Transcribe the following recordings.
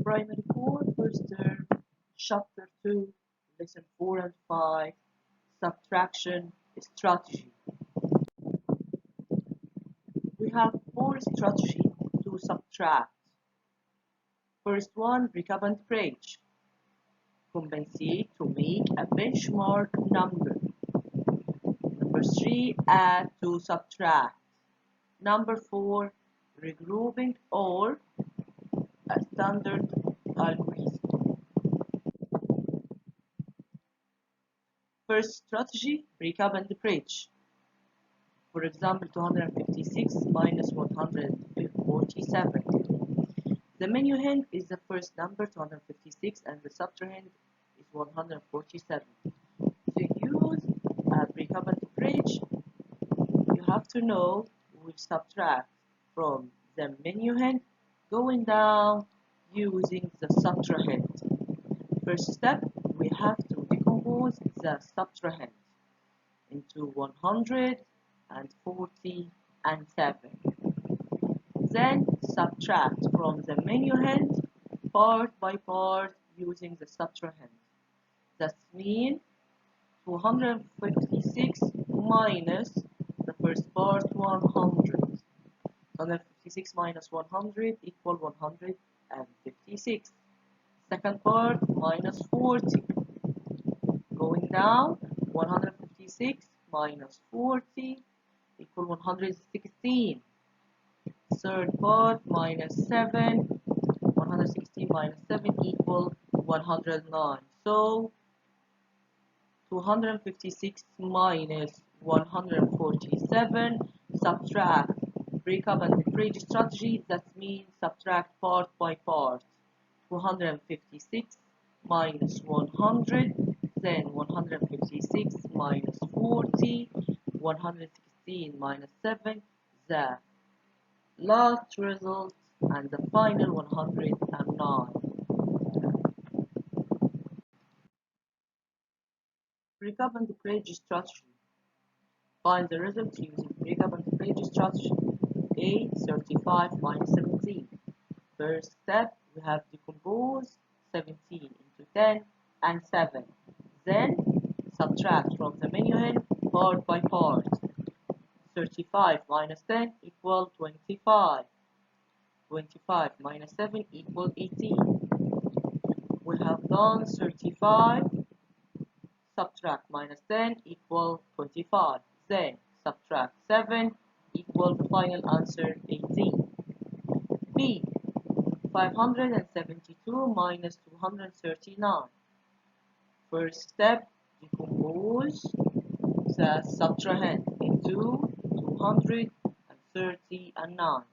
Primary 4, first term, Chapter 2, Lesson 4 and 5, Subtraction Strategy. We have 4 strategies to subtract. First one, recap and bridge. Compensate to make a benchmark number. Number 3, add to subtract. Number 4, regrouping or a standard algorithm. First strategy, recap and bridge. For example, 256 minus 147. The menu hint is the first number, 256, and the subtrahend is 147. To use a recap and bridge, you have to know we will subtract from the menu hint going down using the subtrahend. First step, we have to decompose the subtrahend into 140 and 7. Then subtract from the menu hint part by part using the subtrahend. That means 256 minus the first part 100. 256 minus 100 equal 156. Second part minus 40. Going down, 156 minus 40 equal 116. Third part minus 7, 116 minus 7 equal 109. So 256 minus 147, subtract, break up and bridge strategy, that means subtract part by part. 256 minus 100, then 156 minus 40, 116 minus 7, the last result, and the final 109. Recap and bridge strategy. Find the result using recap and bridge strategy. A, 35 minus 17. First step, we have decompose 17 into 10 and 7. Then subtract from the menu hint part by part. 35 minus 10 equal 25. 25 minus 7 equal 18. We have done 35, subtract minus 10 equal 25. Then subtract 7 equal the final answer 18. B, 572 minus 239. First step, decompose the subtrahend into 239.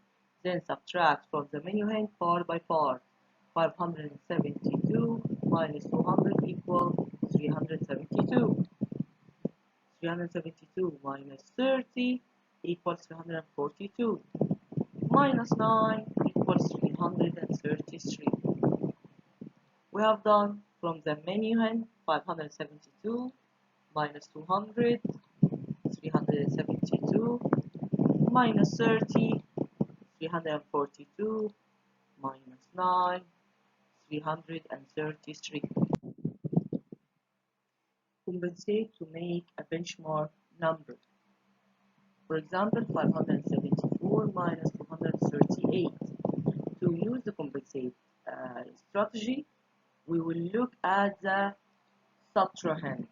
Then subtract from the menu hint part by part. 572 minus 200 equal 372. 372 minus 30 equals 342. Minus 9 equals 333. We have done from the menu hint 572 minus 200, 372, minus 30, 342, minus 9, 333. Compensate to make a benchmark number. For example, 574 minus 238. To use the compensate strategy, we will look at the subtrahend.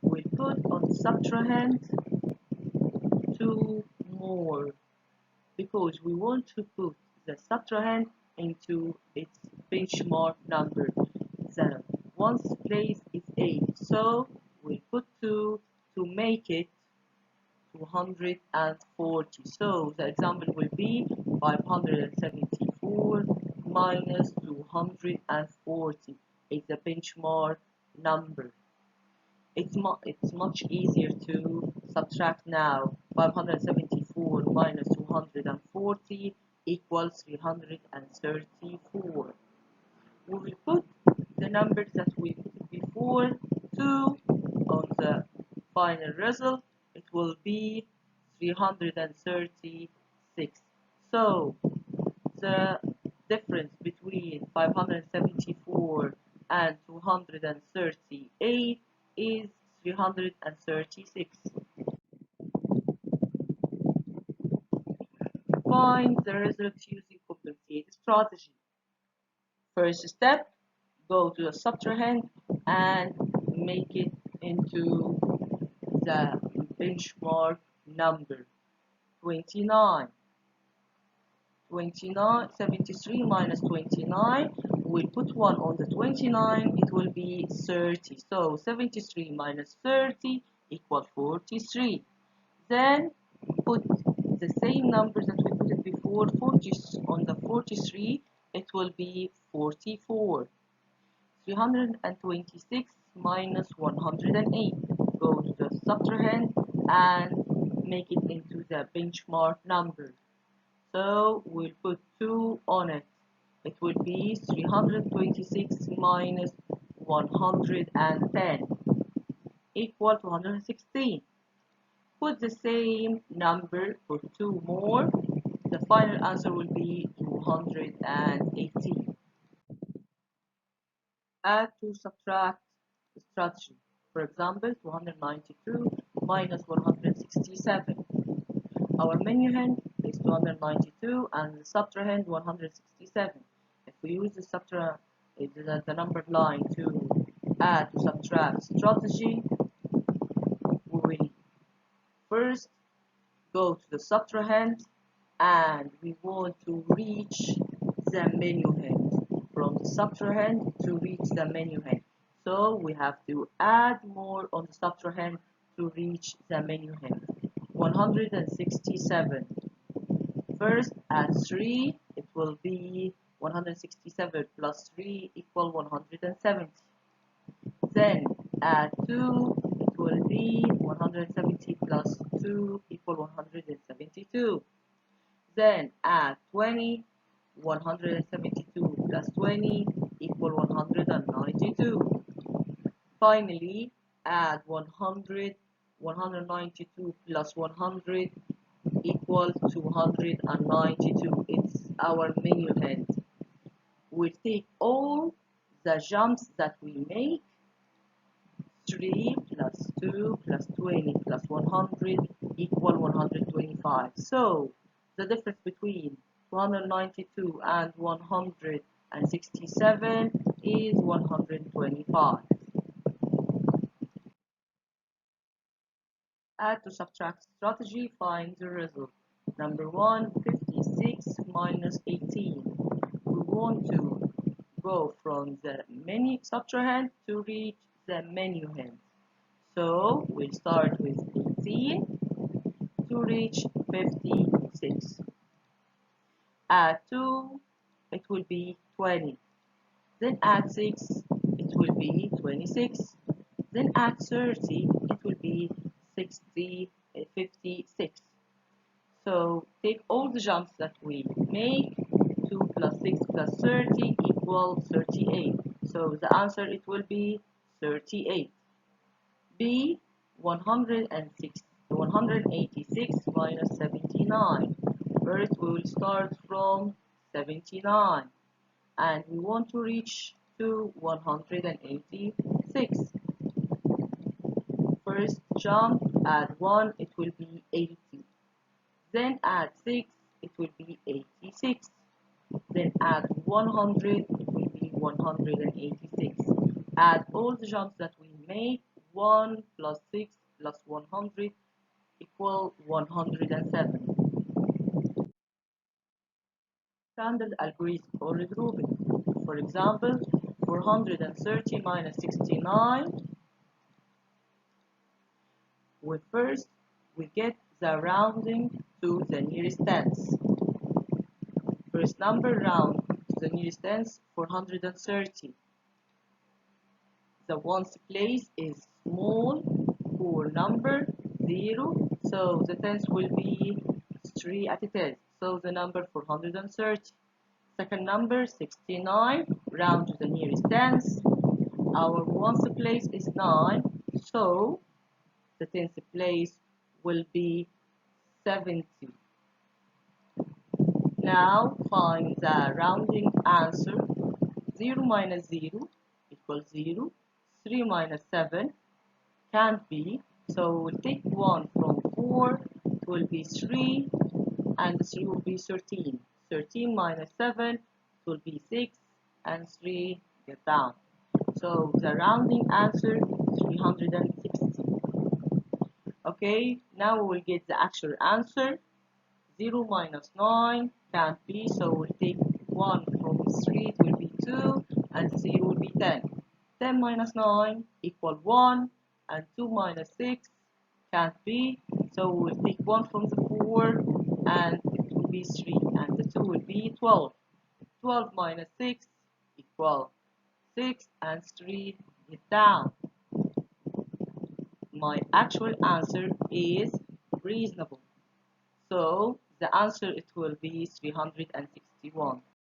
We'll put on subtrahend 2 more because we want to put the subtrahend into its benchmark number. The ones place is 8, so we'll put 2 to make it 240. So the example will be 574 minus 240 is the benchmark number. It's much easier to subtract now. 574 minus 240 equals 334. We will put the numbers that we put before 2 on the final result. It will be 336. So the difference between 574 and 238 is 336. Find the result using complicated strategy. First step, go to the subtrahend and make it into the benchmark number 29. 73 minus 29, we'll put 1 on the 29, it will be 30. So 73 minus 30 equals 43. Then put the same numbers that we put it before, 40 on the 43, it will be 44. 326 minus 108. Go to the subtrahend and make it into the benchmark number. So we'll put 2 on it. It will be 326 minus 110 equal to 116. Put the same number, put 2 more. The final answer will be 218. Add to subtract strategy. For example, 292 minus 167. Our menu hand is 292 and the subtrahend 167. If we use the numbered line to add to subtract strategy, we will first go to the subtrahend and we want to reach the menu hand. From the subtrahend to reach the menu hand. So we have to add more on the subtrahend to reach the menu hand. 167. First add 3, it will be 167 plus 3 equal 170. Then add 2, it will be 170 plus 2 equal 172. Then add 20, 172 plus 20 equal 192. Finally, add 100, 192 plus 100 equals 292. It's our menu hand. We'll take all the jumps that we make. 3 plus 2 plus 20 plus 100 equal 125. So the difference between 292 and 167 is 125. Add to subtract strategy, find the result. Number 1, 56 minus 18. We want to go from the menu subtrahend to reach the menu hand. So we'll start with 18 to reach 56. Add 2, it will be 20. Then add 6, it will be 26. Then add 30, it will be 56. So take all the jumps that we make. 2 plus 6 plus 30 equals 38. So the answer it will be 38. B 186 minus 79. First we will start from 79 and we want to reach to 186. First jump, add 1, it will be 80. Then add 6, it will be 86. Then add 100, it will be 186. Add all the jumps that we make. 1 plus 6 plus 100 equal 107. Standard algorithm for regrouping. For example, 430 minus 69. We get the rounding to the nearest tens. First number round to the nearest tens, 430. The ones place is small for number 0, so the tens will be 3 at a test. So the number 430. Second number 69, round to the nearest tens. Our ones place is 9, so the tens place will be 70. Now find the rounding answer. 0 minus 0 equals 0. 3 minus 7 can't be. So we'll take 1 from 4. It will be 3. And 3 will be 13. 13 minus 7 will be 6. And 3 get down. So the rounding answer is 360. Okay, now we will get the actual answer. 0 minus 9 can't be, so we'll take 1 from 3, it will be 2, and 0 will be 10. 10 minus 9 equal 1, and 2 minus 6 can't be, so we'll take 1 from the 4, and it will be 3, and the 2 will be 12. 12 minus 6 equal 6, and 3 is down. My actual answer is reasonable. So the answer it will be 361.